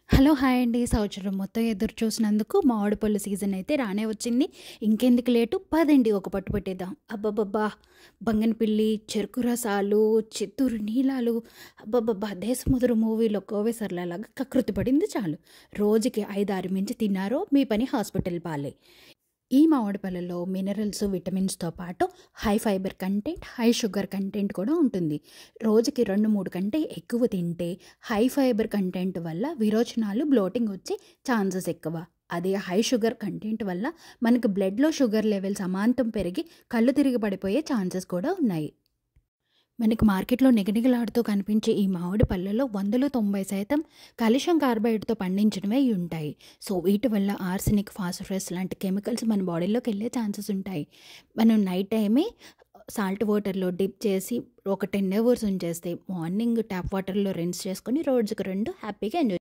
Hello! Hi అండి. సంవత్సరం మొత్తం ఎదురు చూసినందుకు మామిడి పళ్ళు సీజన్ అయితే రానే వచ్చింది. ఇంకెందుకు లేటు పదండి ఒక పట్టు పట్టేద్దాం. అబ్బబ్బబ్బా! బంగినపిల్లి, చెరుకు రసాలు, చిత్తూరు నీలాలు అబ్బబ్బబ్బా! 'దేశముదురు' మూవీలో కోవె సరళలాగా కకృతి పడింది చాలు. రోజుకి 5, 6 మించి తిన్నారో మీ పని హాస్పిటల్ పాలే. ఈ మామిడి పళ్ళలో మినరల్స్, విటమిన్స్‌తో పాటు high fibre content, high sugar content కూడా ఉంటుంది. రోజుకి 2, 3 కంటే ఎక్కువ తింటే హై ఫైబర్ కంటెంట్ వల్ల విరోచనాలు, బ్లోటింగ్ వచ్చే ఛాన్సెస్ ఎక్కువ. అదే హై షుగర్ కంటెంట్ వల్ల మనకు బ్లడ్‌లో షుగర్ లెవెల్స్ అమాంతం పెరిగి కళ్ళు తిరిగి పడిపోయే ఛాన్సెస్ కూడా ఉన్నాయి. మనకి మార్కెట్‌లో నిగనిగలాడుతూ కనిపించే ఈ మామిడి పళ్ళలో 100లో 90% కాల్షియం కార్బైడ్‌తో పండించినవే అయ్యుంటాయి. సో, వీటి వల్ల ఆర్సెనిక్, ఫాస్ఫరస్ లాంటి కెమికల్స్ మన బాడీలోకెళ్ళే ఛాన్సెస్ ఉంటాయి. మనం నైట్ టైమే సాల్ట్ వాటర్‌లో డిప్ చేసి ఒక 10 అవర్స్ ఉంచేస్తే మార్నింగ్ ట్యాప్ వాటర్‌లో రిన్స్ చేసుకొని రోజుకి 2 హ్యాపీగా ఎంజాయ్